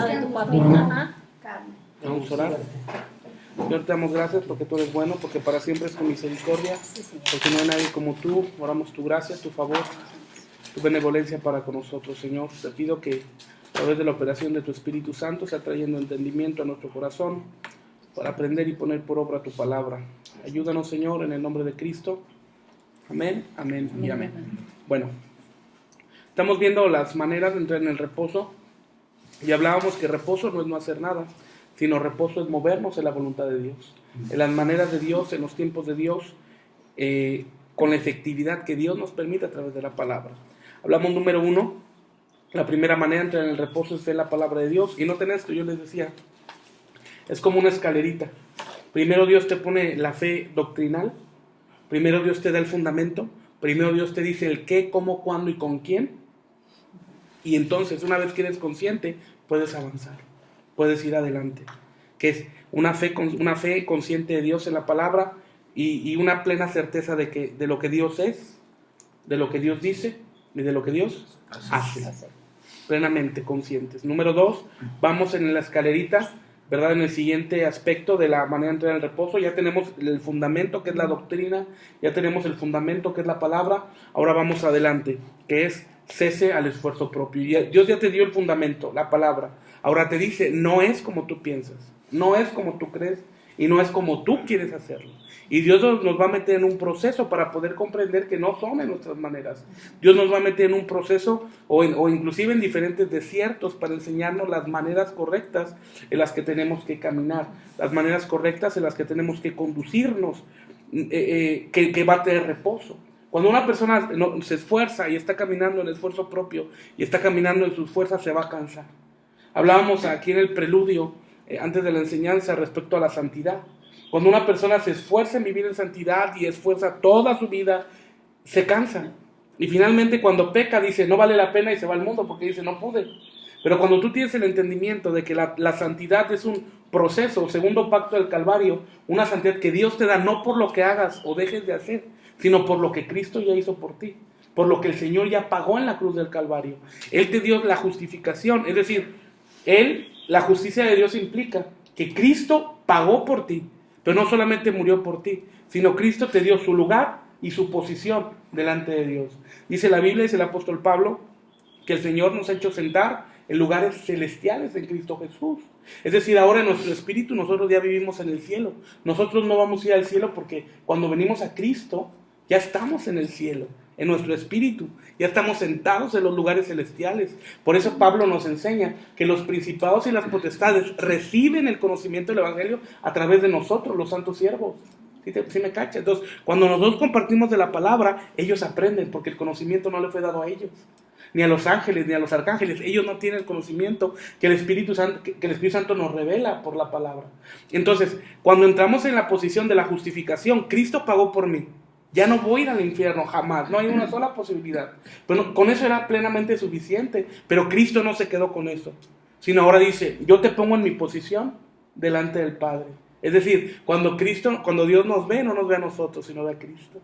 de tu papita. Ajá. Vamos a orar. Señor, te damos gracias porque tú eres bueno, porque para siempre es tu misericordia, porque no hay nadie como tú. Oramos tu gracia, tu favor, tu benevolencia para con nosotros, Señor. Te pido que a través de la operación de tu Espíritu Santo sea trayendo entendimiento a nuestro corazón para aprender y poner por obra tu palabra. Ayúdanos, Señor, en el nombre de Cristo. Amén, amén y amén. Bueno, estamos viendo las maneras de entrar en el reposo y hablábamos que reposo no es no hacer nada, sino reposo es movernos en la voluntad de Dios, en las maneras de Dios, en los tiempos de Dios, con la efectividad que Dios nos permite a través de la palabra. Hablamos número 1, la primera manera de entrar en el reposo es fe en la palabra de Dios. Y noten esto, yo les decía, es como una escalerita. Primero Dios te pone la fe doctrinal, primero Dios te da el fundamento, primero Dios te dice el qué, cómo, cuándo y con quién. Y entonces, una vez que eres consciente, puedes avanzar, puedes ir adelante. Que es una fe consciente de Dios en la palabra y una plena certeza de lo que Dios es, de lo que Dios dice y de lo que Dios hace. Plenamente conscientes. Número 2, vamos en la escalerita, ¿verdad? En el siguiente aspecto de la manera de entrar en el reposo. Ya tenemos el fundamento que es la doctrina, ya tenemos el fundamento que es la palabra. Ahora vamos adelante, que es cese al esfuerzo propio. Y Dios ya te dio el fundamento, la palabra. Ahora te dice, no es como tú piensas, no es como tú crees y no es como tú quieres hacerlo. Y Dios nos va a meter en un proceso para poder comprender que no son en nuestras maneras. Dios nos va a meter en un proceso o inclusive en diferentes desiertos para enseñarnos las maneras correctas en las que tenemos que caminar, las maneras correctas en las que tenemos que conducirnos, que va a tener reposo. Cuando una persona se esfuerza y está caminando en el esfuerzo propio y está caminando en sus fuerzas, se va a cansar. Hablábamos aquí en el preludio, antes de la enseñanza, respecto a la santidad. Cuando una persona se esfuerza en vivir en santidad y esfuerza toda su vida, se cansa. Y finalmente cuando peca dice, no vale la pena y se va al mundo porque dice, no pude. Pero cuando tú tienes el entendimiento de que la santidad es un proceso, segundo pacto del Calvario, una santidad que Dios te da no por lo que hagas o dejes de hacer, sino por lo que Cristo ya hizo por ti, por lo que el Señor ya pagó en la cruz del Calvario. Él te dio la justificación, es decir, la justicia de Dios implica que Cristo pagó por ti, pero no solamente murió por ti, sino Cristo te dio su lugar y su posición delante de Dios. Dice la Biblia, dice el apóstol Pablo, que el Señor nos ha hecho sentar en lugares celestiales en Cristo Jesús. Es decir, ahora en nuestro espíritu nosotros ya vivimos en el cielo. Nosotros no vamos a ir al cielo porque cuando venimos a Cristo ya estamos en el cielo, en nuestro espíritu, ya estamos sentados en los lugares celestiales. Por eso Pablo nos enseña que los principados y las potestades reciben el conocimiento del Evangelio a través de nosotros, los santos siervos. ¿Sí me cacha? Entonces, cuando nosotros compartimos de la palabra, ellos aprenden, porque el conocimiento no le fue dado a ellos, ni a los ángeles, ni a los arcángeles. Ellos no tienen el conocimiento que el Espíritu Santo nos revela por la palabra. Entonces, cuando entramos en la posición de la justificación, Cristo pagó por mí. Ya no voy a ir al infierno jamás, no hay una sola posibilidad. Pero con eso era plenamente suficiente. Pero Cristo no se quedó con eso, sino ahora dice, yo te pongo en mi posición delante del Padre. Es decir, cuando Dios nos ve, no nos ve a nosotros, sino ve a Cristo.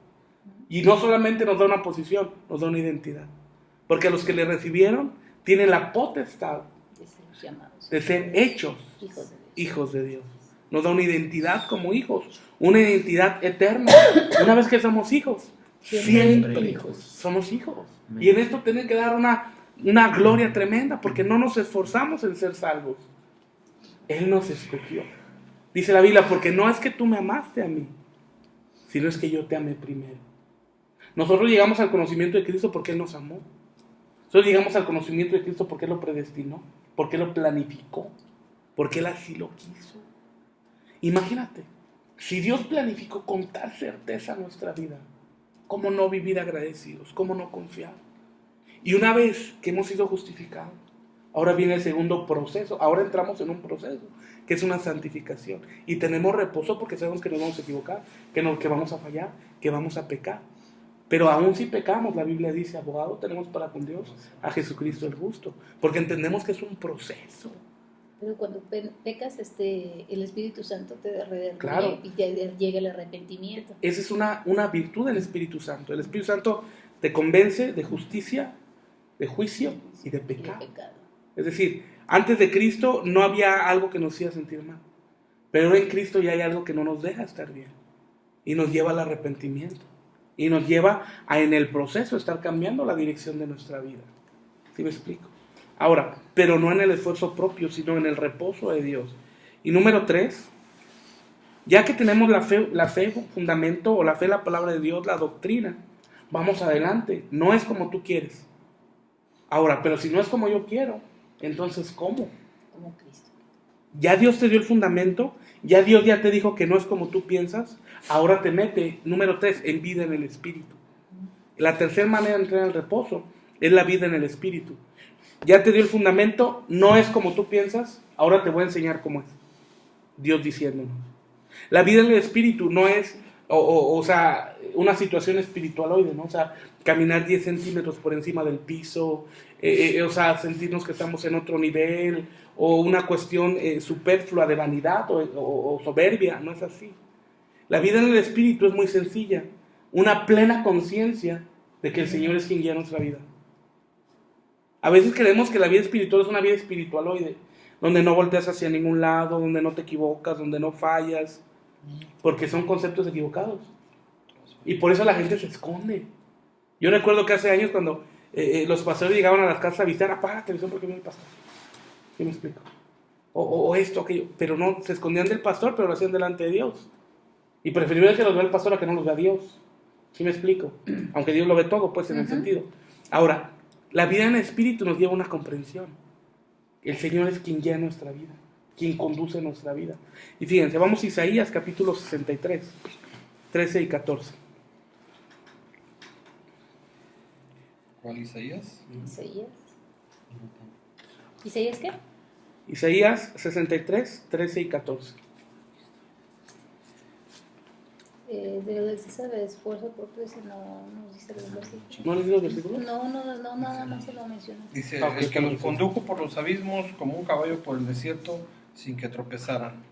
Y no solamente nos da una posición, nos da una identidad. Porque a los que le recibieron tienen la potestad de ser hechos hijos de Dios. Nos da una identidad como hijos, una identidad eterna. Una vez que somos hijos, siempre somos hijos. Y en esto tiene que dar una gloria tremenda, porque no nos esforzamos en ser salvos. Él nos escogió. Dice la Biblia, porque no es que tú me amaste a mí, sino es que yo te amé primero. Nosotros llegamos al conocimiento de Cristo porque Él nos amó. Nosotros llegamos al conocimiento de Cristo porque Él lo predestinó, porque Él lo planificó, porque Él así lo quiso. Imagínate, si Dios planificó con tal certeza nuestra vida, ¿cómo no vivir agradecidos? ¿Cómo no confiar? Y una vez que hemos sido justificados, ahora viene el segundo proceso. Ahora entramos en un proceso que es una santificación. Y tenemos reposo porque sabemos que nos vamos a equivocar, que vamos a fallar, que vamos a pecar. Pero aún si pecamos, la Biblia dice, abogado tenemos para con Dios a Jesucristo el justo. Porque entendemos que es un proceso. Pero cuando pecas, el Espíritu Santo te redime, claro, y te llega el arrepentimiento. Esa es una virtud del Espíritu Santo. El Espíritu Santo te convence de justicia, de juicio y de pecado. Es decir, Antes de Cristo no había algo que nos hacía sentir mal. Pero en Cristo ya hay algo que no nos deja estar bien. Y nos lleva al arrepentimiento. Y nos lleva a, en el proceso, estar cambiando la dirección de nuestra vida. ¿Sí me explico? Ahora, pero no en el esfuerzo propio, sino en el reposo de Dios. Y número 3, ya que tenemos la fe fundamento, o la fe, la palabra de Dios, la doctrina, vamos adelante. No es como tú quieres. Ahora, pero si no es como yo quiero, entonces ¿cómo? Como Cristo. Ya Dios te dio el fundamento, ya Dios ya te dijo que no es como tú piensas, ahora te mete, número 3, en vida en el Espíritu. La tercera manera de entrar en el reposo es la vida en el Espíritu. Ya te dio el fundamento, no es como tú piensas, ahora te voy a enseñar cómo es. Dios diciéndonos. La vida en el Espíritu no es, o sea, una situación espiritualoide, ¿no? O sea, caminar 10 centímetros por encima del piso, o sea, sentirnos que estamos en otro nivel, o una cuestión superflua de vanidad o soberbia, no es así. La vida en el Espíritu es muy sencilla, una plena conciencia de que el Señor es quien guía nuestra vida. A veces creemos que la vida espiritual es una vida espiritualoide, donde no volteas hacia ningún lado, donde no te equivocas, donde no fallas, porque son conceptos equivocados. Y por eso la gente se esconde. Yo recuerdo que hace años cuando los pastores llegaban a las casas a visitar, apaga la televisión porque viene el pastor. ¿Sí me explico? O esto, aquello. Pero no, se escondían del pastor, pero lo hacían delante de Dios. Y preferible que los vea el pastor a que no los vea Dios. ¿Sí me explico? Aunque Dios lo ve todo, pues, en el sentido. Ahora, la vida en el Espíritu nos lleva a una comprensión. El Señor es quien guía nuestra vida, quien conduce nuestra vida. Y fíjense, vamos a Isaías capítulo 63, 13 y 14. ¿Cuál Isaías? ¿Isaías qué? Isaías 63, 13 y 14. De lo del César de esfuerzo propio, ese no dice los versículos. ¿No les digo los versículos? No, nada más se lo menciona. Dice, Okay, el que los condujo por los abismos como un caballo por el desierto sin que tropezaran.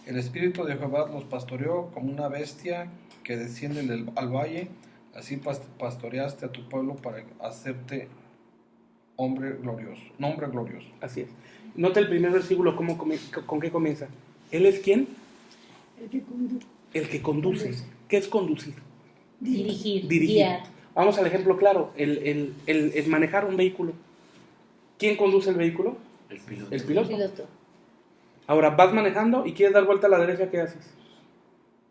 El Espíritu de Jehová los pastoreó como una bestia que desciende al valle. Así pastoreaste a tu pueblo para hacerte nombre glorioso. Así es. Nota el primer versículo, ¿con qué comienza? ¿Él es quién? El que conduce. ¿Qué es conducir? Dirigir. Guiar. Vamos al ejemplo claro, el manejar un vehículo. ¿Quién conduce el vehículo? El piloto. Ahora, vas manejando y quieres dar vuelta a la derecha, ¿qué haces?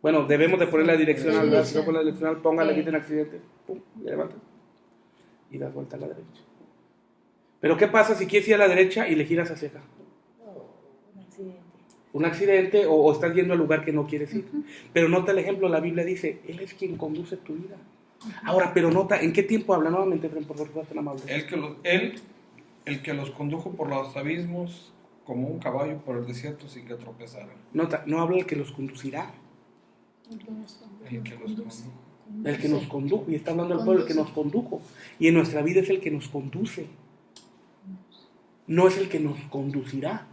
Bueno, debemos de poner la direccional, ¿verdad? Si no pones la direccional, póngale, quiten accidente, pum, y levanta. Y das vuelta a la derecha. Pero ¿qué pasa si quieres ir a la derecha y le giras hacia acá? Un accidente o estás yendo al lugar que no quieres ir. Pero nota el ejemplo, la Biblia dice, Él es quien conduce tu vida. Ahora, pero nota, ¿en qué tiempo habla? Nuevamente, por favor, tan amable. El que los condujo por los abismos como un caballo por el desierto sin que tropezaran. Nota, no habla el que los conducirá. El que nos condujo. Y está hablando del pueblo, el que nos condujo. Y en nuestra vida es el que nos conduce. No es el que nos conducirá,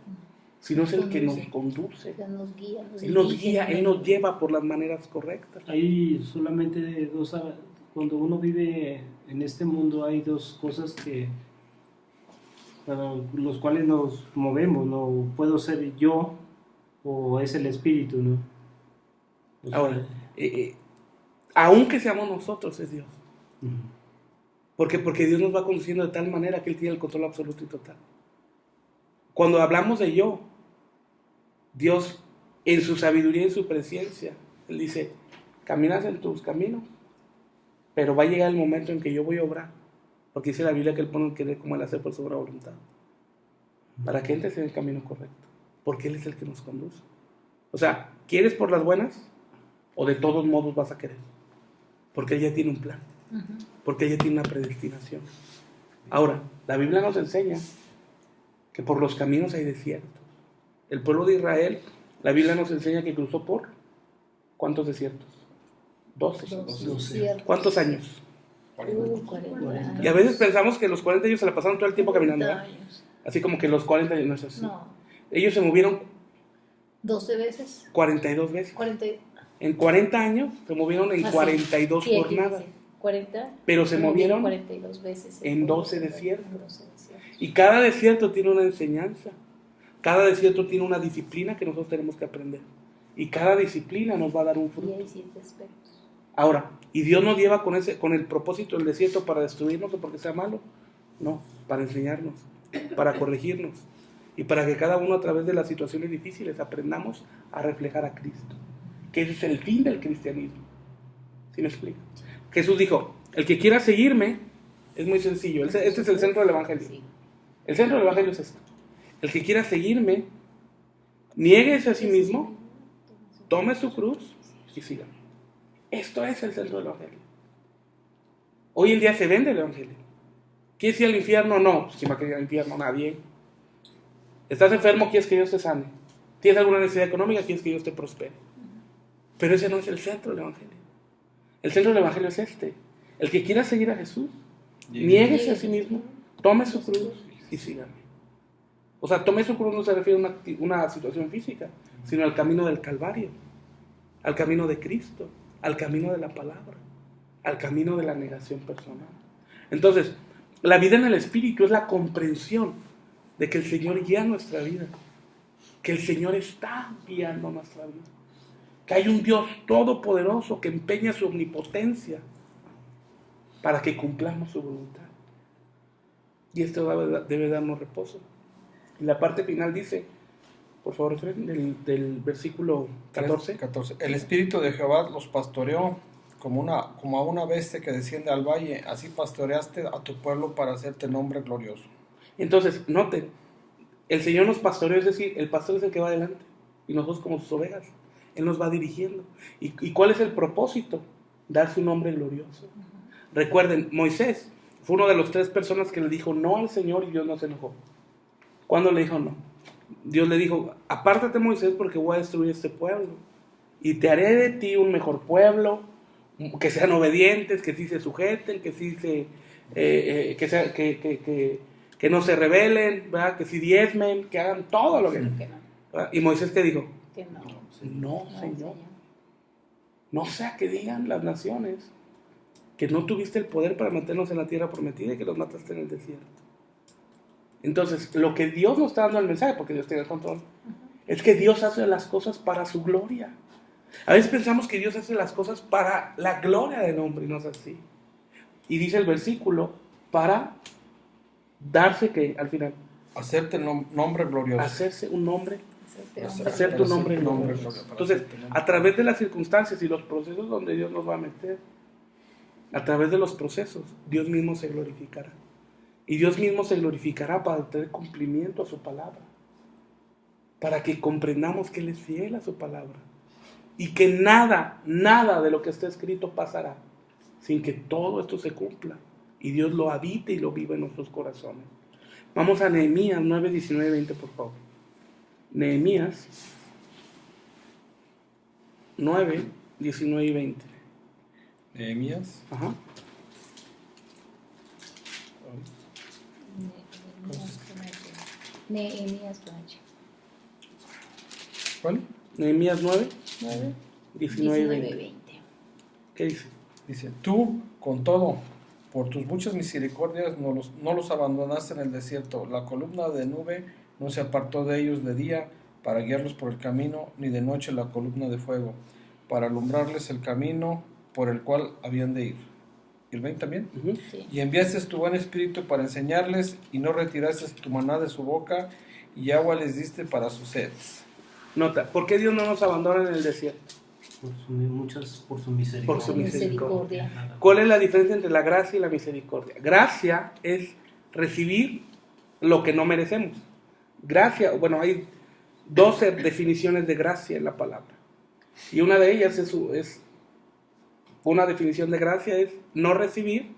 sino es el que nos conduce. Él nos guía, Él nos lleva por las maneras correctas. Hay solamente cuando uno vive en este mundo hay dos cosas que para los cuales nos movemos, no puedo ser yo o es el espíritu, ¿no? Ahora, aunque seamos nosotros, es Dios. Porque Dios nos va conduciendo de tal manera que Él tiene el control absoluto y total. Cuando hablamos de yo, Dios en su sabiduría y en su presencia, Él dice, caminas en tus caminos, pero va a llegar el momento en que yo voy a obrar, porque dice la Biblia que Él pone el querer como el hacer por su obra voluntad, para que entres en el camino correcto, porque Él es el que nos conduce. O sea, ¿quieres por las buenas? O de todos modos vas a querer, porque Él ya tiene un plan, porque Él ya tiene una predestinación. Ahora, la Biblia nos enseña que por los caminos hay desiertos. El pueblo de Israel, la Biblia nos enseña que cruzó por ¿cuántos desiertos? 12. ¿Cuántos años? 40. Y a veces pensamos que los 40 años se la pasaron todo el tiempo caminando, ¿verdad? Así como que los 40 años no es así. No. Ellos se movieron 12 veces. 42 veces. 40. En 40 años se movieron en 42 jornadas. 40. Pero se movieron 42 veces. en 12 desiertos. Y cada desierto tiene una enseñanza. Cada desierto tiene una disciplina que nosotros tenemos que aprender. Y cada disciplina nos va a dar un Y fruto. hay 7 aspectos. Ahora, ¿y Dios nos lleva con el propósito del desierto para destruirnos o porque sea malo? No, para enseñarnos, para corregirnos y para que cada uno a través de las situaciones difíciles aprendamos a reflejar a Cristo, que ese es el fin del cristianismo. ¿Sí me explico? Jesús dijo, el que quiera seguirme, es muy sencillo, este es el centro del Evangelio. Sí. El centro del Evangelio es esto. El que quiera seguirme, niéguese a sí mismo, tome su cruz y sígame. Esto es el centro del Evangelio. Hoy en día se vende el Evangelio. ¿Quieres ir al infierno? No. ¿Quién va a querer ir al infierno? Nadie. ¿Estás enfermo? ¿Quieres que Dios te sane? ¿Tienes alguna necesidad económica? ¿Quieres que Dios te prospere? Pero ese no es el centro del Evangelio. El centro del Evangelio es este. El que quiera seguir a Jesús, niéguese a sí mismo, tome su cruz y sígame. O sea, tome su cruz no se refiere a una situación física, sino al camino del Calvario, al camino de Cristo, al camino de la palabra, al camino de la negación personal. Entonces, la vida en el Espíritu es la comprensión de que el Señor guía nuestra vida, que el Señor está guiando nuestra vida, que hay un Dios todopoderoso que empeña su omnipotencia para que cumplamos su voluntad. Y esto debe darnos reposo. Y la parte final dice, por favor, del versículo 14. 14. El Espíritu de Jehová los pastoreó como a una bestia que desciende al valle, así pastoreaste a tu pueblo para hacerte nombre glorioso. Entonces, noten, el Señor nos pastoreó, es decir, el pastor es el que va adelante, y nosotros como sus ovejas, Él nos va dirigiendo. ¿Y cuál es el propósito? Dar su nombre glorioso. Recuerden, Moisés fue uno de los 3 personas que le dijo no al Señor y Dios no se enojó. ¿Cuándo le dijo no? Dios le dijo, apártate Moisés porque voy a destruir este pueblo y te haré de ti un mejor pueblo, que sean obedientes, que sí se sujeten, que sí que no se rebelen, ¿verdad? Que sí diezmen, que hagan todo lo que... Que no. ¿verdad? Y Moisés ¿qué dijo? Que no. No, Señor. No sea que digan las naciones que no tuviste el poder para meternos en la tierra prometida y que los mataste en el desierto. Entonces, lo que Dios nos está dando el mensaje, porque Dios tiene el control, es que Dios hace las cosas para su gloria. A veces pensamos que Dios hace las cosas para la gloria del hombre y no es así. Y dice el versículo, para darse que al final, Hacerte nombre glorioso. hacerse un nombre, Hacerte hacer tu nombre nombre glorioso. glorioso. Entonces, a través de las circunstancias y los procesos donde Dios nos va a meter, a través de los procesos, Dios mismo se glorificará. Y Dios mismo se glorificará para tener cumplimiento a su palabra. Para que comprendamos que Él es fiel a su palabra. Y que nada de lo que está escrito pasará sin que todo esto se cumpla. Y Dios lo habite y lo viva en nuestros corazones. Vamos a Nehemías 9, 19 y 20, por favor. Nehemías 9, 19 y 20. Nehemías. Ajá. Nehemías con H. ¿Cuál? Nehemías 9, 9, 19 y 19, 20. 20. ¿Qué dice? Dice, tú, con todo, por tus muchas misericordias, no los abandonaste en el desierto. La columna de nube no se apartó de ellos de día para guiarlos por el camino, ni de noche la columna de fuego, para alumbrarles el camino por el cual habían de ir. ¿Y el 20 también? Uh-huh. Sí. Y enviaste tu buen espíritu para enseñarles, y no retiraste tu maná de su boca, y agua les diste para sus sedes. Nota, ¿por qué Dios no nos abandona en el desierto? Por su misericordia. Por su misericordia. Nada. ¿Cuál es la diferencia entre la gracia y la misericordia? Gracia es recibir lo que no merecemos. Gracia, bueno, hay 12 definiciones de gracia en la palabra. Y una de ellas es una definición de gracia es no recibir,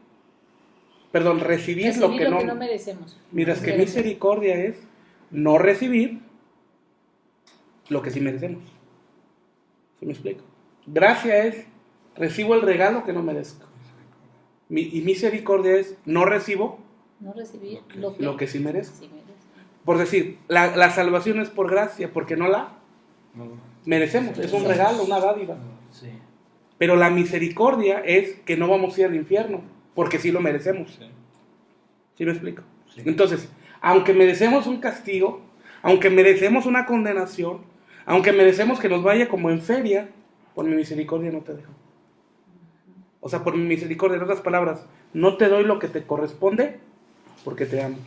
recibir lo que no merecemos. Mientras que misericordia es no recibir lo que sí merecemos. ¿Sí me explico? Gracia es recibo el regalo que no merezco. Y misericordia es no recibo No recibir lo que sí merezco. sí merece. Por decir, la salvación es por gracia, porque no la merecemos. Es un regalo, una dádiva. Sí. Pero la misericordia es que no vamos a ir al infierno, porque sí lo merecemos. Sí. ¿Sí me explico? Sí. Entonces, aunque merecemos un castigo, aunque merecemos una condenación, aunque merecemos que nos vaya como en feria, por mi misericordia no te dejo. O sea, por mi misericordia, en otras palabras, no te doy lo que te corresponde porque te amo.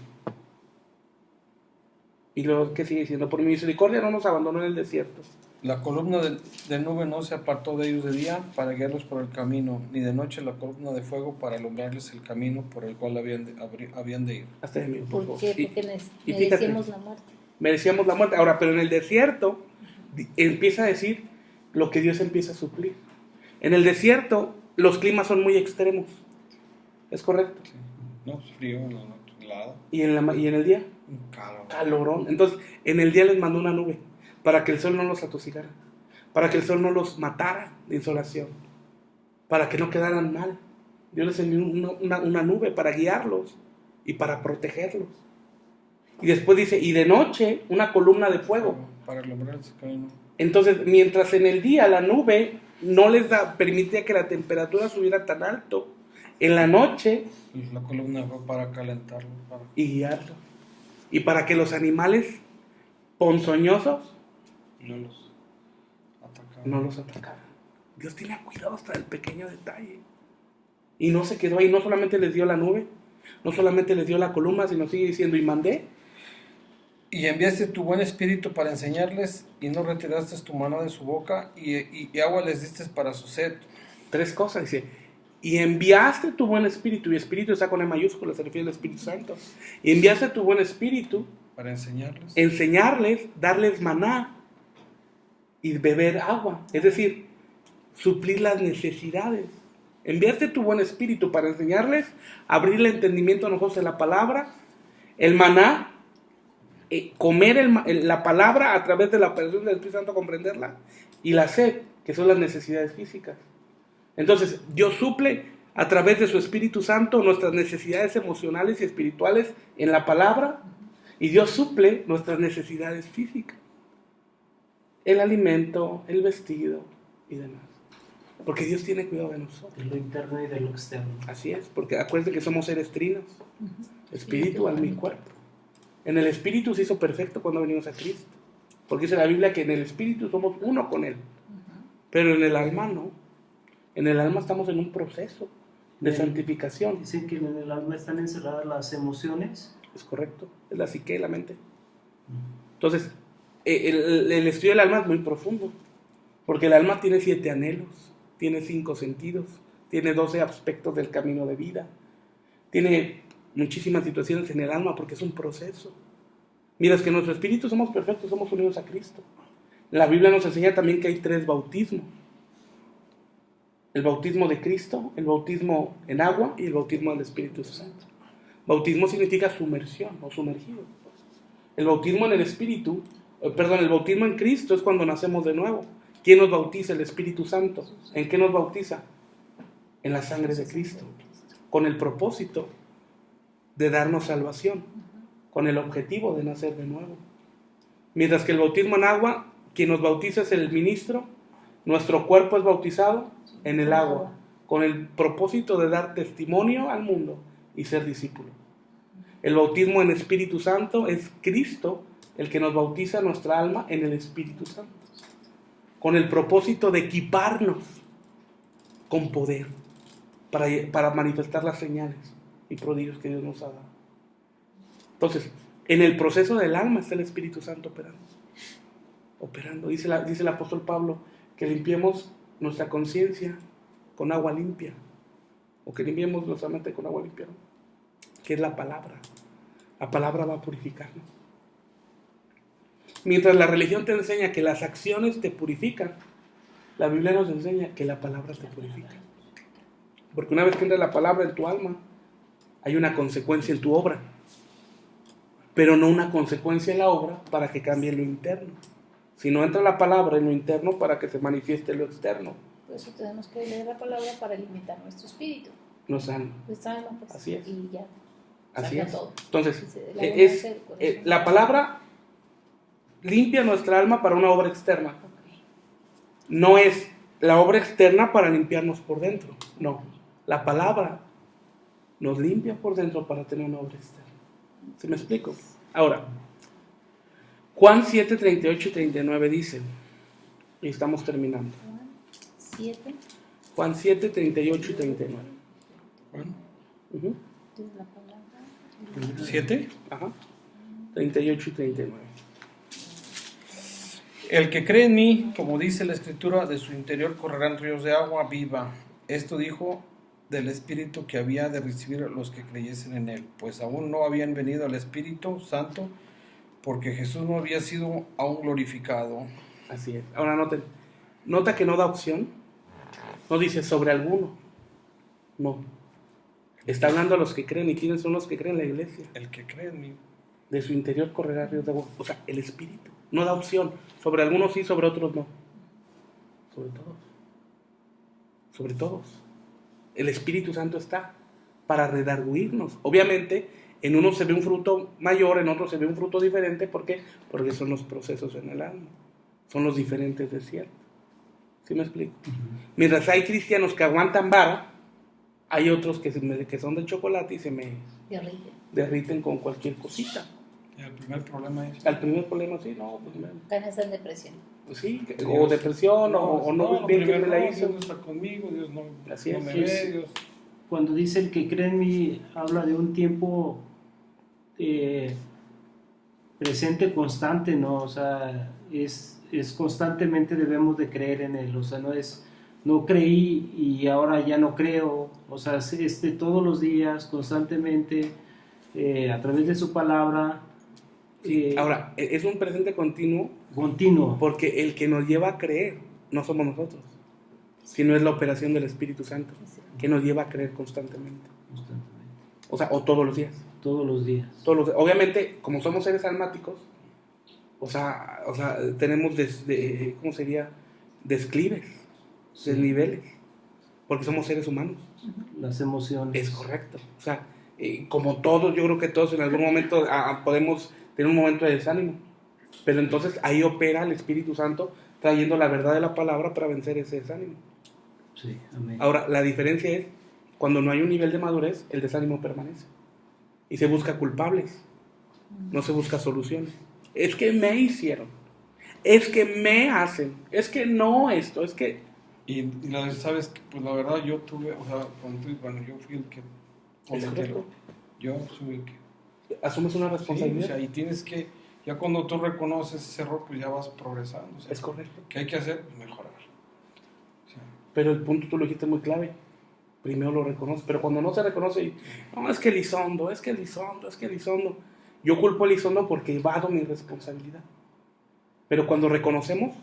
Y luego, ¿qué sigue diciendo? Por mi misericordia no nos abandonó en el desierto. La columna de nube no se apartó de ellos de día para guiarlos por el camino, ni de noche la columna de fuego para alumbrarles el camino por el cual habían de ir. Hasta de mí, por ¿Por favor. qué? Porque y fíjate, merecíamos la muerte. merecíamos la muerte. Ahora, pero en el desierto empieza a decir lo que Dios empieza a suplir. En el desierto los climas son muy extremos. ¿Es correcto? Sí. No, frío en la noche, helado, ¿Y en el día? un calor. Calorón. Entonces, en el día les mandó una nube para que el sol no los atosigara, para que el sol no los matara de insolación, para que no quedaran mal. Dios les envió una nube para guiarlos y para protegerlos. Y después dice, y de noche una columna de fuego. Para alumbrarles el camino. Entonces, mientras en el día la nube no les permitía que la temperatura subiera tan alto, en la noche La columna fue para calentarlo. y guiarlos. Y para que los animales ponzoñosos No los atacaban. no los atacaran. Dios tiene cuidado hasta el pequeño detalle. Y no se quedó ahí, no solamente les dio la nube, no solamente les dio la columna, sino sigue diciendo, y mandé. Y enviaste tu buen espíritu para enseñarles, y no retiraste tu mano de su boca, y agua les diste para su sed. 3 cosas, dice, y enviaste tu buen espíritu, y espíritu está con E mayúscula, se refiere al Espíritu Santo. Y enviaste tu buen espíritu, Para enseñarles. enseñarles, darles maná y beber agua, es decir, suplir las necesidades. Enviaste tu buen espíritu para enseñarles, abrir el entendimiento a nosotros de la palabra, el maná, comer la palabra a través de la operación del Espíritu Santo, comprenderla, y la sed, que son las necesidades físicas. Entonces, Dios suple a través de su Espíritu Santo nuestras necesidades emocionales y espirituales en la palabra, y Dios suple nuestras necesidades físicas, el alimento, el vestido y demás. Porque Dios tiene cuidado de nosotros. De lo interno y de lo externo. Así es, porque acuérdense que somos seres trinos, espíritu, alma y cuerpo. En el espíritu se hizo perfecto cuando venimos a Cristo, porque dice la Biblia que en el espíritu somos uno con Él, pero en el alma no. En el alma estamos en un proceso de santificación. Dicen que en el alma están encerradas las emociones. Es correcto, es la psique y la mente. Entonces, el estudio del alma es muy profundo, porque el alma tiene 7 anhelos, tiene 5 sentidos, tiene 12 aspectos del camino de vida, tiene muchísimas situaciones en el alma porque es un proceso. Mira, es que en nuestro espíritu somos perfectos, somos unidos a Cristo. La Biblia nos enseña también que hay 3 bautismos: el bautismo de Cristo, el bautismo en agua y el bautismo del Espíritu Santo. Bautismo significa sumersión o sumergido. El bautismo en el Espíritu, el bautismo en Cristo es cuando nacemos de nuevo. ¿Quién nos bautiza? El Espíritu Santo. ¿En qué nos bautiza? En la sangre de Cristo, con el propósito de darnos salvación, con el objetivo de nacer de nuevo. Mientras que el bautismo en agua, quien nos bautiza es el ministro, nuestro cuerpo es bautizado en el agua, con el propósito de dar testimonio al mundo y ser discípulo. El bautismo en Espíritu Santo es Cristo el que nos bautiza nuestra alma en el Espíritu Santo, con el propósito de equiparnos con poder para manifestar las señales y prodigios que Dios nos ha dado. Entonces, en el proceso del alma está el Espíritu Santo operando. Dice el apóstol Pablo que limpiemos nuestra conciencia con agua limpia, o que limpiemos nuestra mente con agua limpia, ¿no? Que es la palabra. La palabra va a purificarnos. Mientras la religión te enseña que las acciones te purifican, la Biblia nos enseña que la palabra te purifica. Porque una vez que entra la palabra en tu alma, hay una consecuencia en tu obra, pero no una consecuencia en la obra para que cambie lo interno, sino entra la palabra en lo interno para que se manifieste lo externo. Por eso tenemos que leer la palabra para limitar nuestro espíritu. Nuestra alma. Nuestra alma, pues, Así es. y ya. Así saca es. todo. Entonces, Dice, la palabra limpia nuestra alma para una obra externa. No es la obra externa para limpiarnos por dentro. No. La palabra nos limpia por dentro para tener una obra externa. ¿Sí me explico? Ahora, Juan 7, 38 y 39 dice, y estamos terminando. 7. Juan 7, 38 y 39. Bueno, Ujú. Entonces la palabra. 7. Ajá. 38 y 39. El que cree en mí, como dice la Escritura, de su interior correrán ríos de agua viva. Esto dijo del Espíritu que había de recibir los que creyesen en él, pues aún no habían venido al Espíritu Santo, porque Jesús no había sido aún glorificado. Así es. Ahora noten, nota que no da opción. No dice sobre alguno. No. Está hablando a los que creen. ¿Y quiénes son los que creen? La iglesia. El que cree en mí. De su interior correrá ríos de agua. O sea, el Espíritu. No da opción. Sobre algunos sí, sobre otros no. Sobre todos. Sobre todos. El Espíritu Santo está para redarguirnos. Obviamente, en uno se ve un fruto mayor, en otro se ve un fruto diferente. ¿Por qué? Porque son los procesos en el alma. Son los diferentes desiertos. ¿Sí me explico? Mientras hay cristianos que aguantan vara, hay otros que son de chocolate y se me derriten con cualquier cosita. El primer problema es... El primer problema, sí, no, pues Ganas en depresión. sí, o depresión, o no bien que me la hizo. Dios no está conmigo, Dios no, Así no es, me sí, ve, sí. Dios... Cuando dice el que cree en mí, habla de un tiempo presente constante, ¿no? O sea, es constantemente debemos de creer en él, o sea, no creí y ahora ya no creo, o sea, es de todos los días, constantemente, a través de su palabra. Ahora, es un presente continuo Continuo. porque el que nos lleva a creer no somos nosotros, sino es la operación del Espíritu Santo que nos lleva a creer constantemente. O sea, o todos los días. Todos los días. Obviamente, como somos seres almáticos, o sea, tenemos ¿cómo sería? Desclives, Sí. desniveles, porque somos seres humanos. Las emociones. Es correcto. O sea, como todos, yo creo que todos en algún momento podemos tener un momento de desánimo. Pero entonces ahí opera el Espíritu Santo trayendo la verdad de la palabra para vencer ese desánimo. Sí, amén. Ahora, la diferencia es, cuando no hay un nivel de madurez, el desánimo permanece. Y se busca culpables, no se busca soluciones. Es que me hicieron, es que me hacen, es que no esto, es que... sabes que, pues la verdad yo tuve, o sea, yo fui el que correcto. yo soy el que... Asumes una Sí, responsabilidad. o sea, y tienes que, ya cuando tú reconoces ese error, pues ya vas progresando. O sea, Es correcto. ¿qué hay que hacer? Pues mejorar. O sea, Pero el punto tú lo dijiste muy clave. Primero lo reconoces, pero cuando no se reconoce, no, es que Elizondo, es que Elizondo, es que Elizondo. Yo culpo a Elizondo porque evado mi responsabilidad. Pero cuando reconocemos,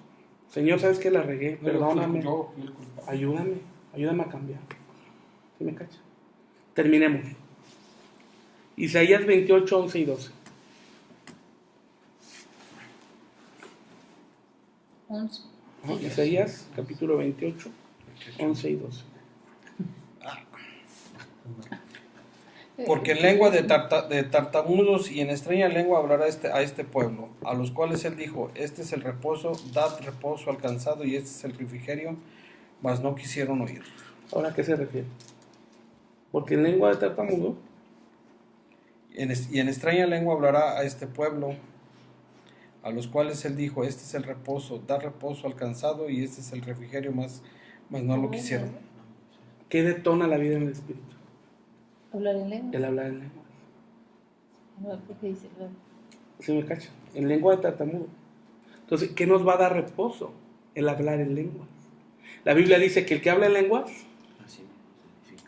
Señor, ¿sabes que la regué? Perdóname, yo fui el culpable. ayúdame a cambiar. ¿Sí me cacha? Terminemos. Isaías 28, 11 y 12. 11. Isaías, capítulo 28, 11 y 12. Porque en lengua de tartamudos y en extraña lengua hablará a este pueblo, a los cuales él dijo, este es el reposo, dad reposo al cansado y este es el refrigerio, mas no quisieron oír. ¿Ahora a qué se refiere? Porque en lengua de tartamudo, Y en extraña lengua hablará a este pueblo, a los cuales él dijo, este es el reposo, da reposo al cansado y este es el refrigerio, mas no lo quisieron. ¿qué detona la vida en el espíritu? Hablar en lengua. El hablar en lengua. No, porque dice, ¿Sí me cacha? En lengua de tartamudo. Entonces, ¿qué nos va a dar reposo? El hablar en lenguas. La Biblia dice que el que habla en lenguas,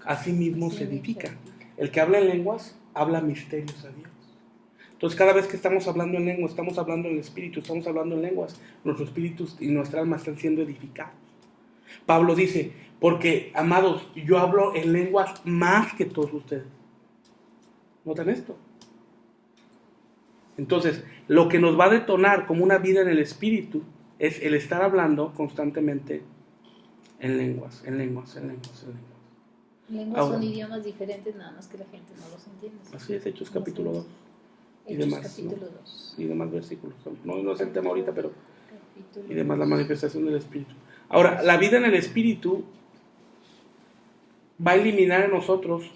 así mismo se edifica. El que habla en lenguas, habla misterios a Dios. Entonces, cada vez que estamos hablando en lengua, estamos hablando en el espíritu, estamos hablando en lenguas, nuestros espíritus y nuestra alma están siendo edificados. Pablo dice, porque, amados, yo hablo en lenguas más que todos ustedes. ¿Notan esto? Entonces, lo que nos va a detonar como una vida en el espíritu es el estar hablando constantemente en lenguas, en lenguas, en lenguas, en lenguas. Lenguas Ahora, son idiomas diferentes, nada más que la gente no los entiende. así es, Hechos capítulo 2 y Hechos demás, capítulo ¿no? 2. Y demás versículos. No es el tema ahorita, pero Capítulo y demás la manifestación del espíritu. Ahora, la vida en el espíritu va a eliminar en nosotros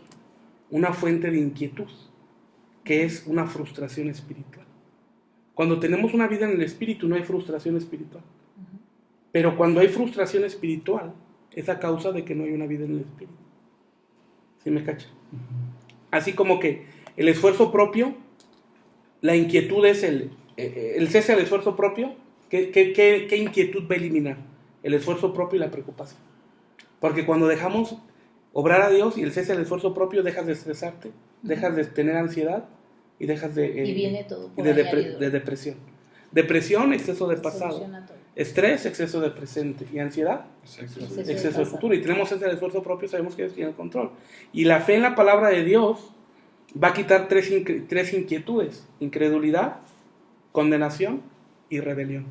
una fuente de inquietud. que es una frustración espiritual. Cuando tenemos una vida en el espíritu no hay frustración espiritual. Pero cuando hay frustración espiritual es a causa de que no hay una vida en el espíritu. ¿Sí me cacha? Así como que el esfuerzo propio, la inquietud es el cese al esfuerzo propio. ¿Qué inquietud va a eliminar? El esfuerzo propio y la preocupación. Porque cuando dejamos obrar a Dios y el cese al esfuerzo propio, dejas de estresarte, dejas de tener ansiedad y dejas de... y viene todo por de añadidura. depresión. Depresión, exceso de Se pasado. soluciona todo. Estrés, exceso de presente. Y ansiedad, exceso de futuro. Y tenemos ese esfuerzo propio, sabemos que Dios tiene el control. Y la fe en la palabra de Dios va a quitar tres inquietudes: incredulidad, condenación y rebelión.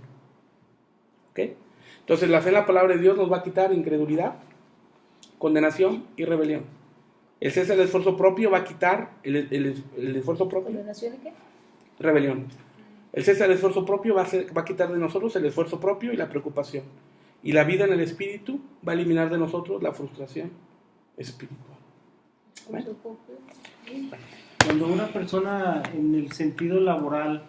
¿Ok? Entonces la fe en la palabra de Dios nos va a quitar incredulidad, condenación y rebelión. El cese del esfuerzo propio va a quitar el esfuerzo propio. ¿Condenación y qué? Rebelión. El cese del esfuerzo propio va a quitar de nosotros el esfuerzo propio y la preocupación. Y la vida en el espíritu va a eliminar de nosotros la frustración espiritual. ¿Ven? Cuando una persona en el sentido laboral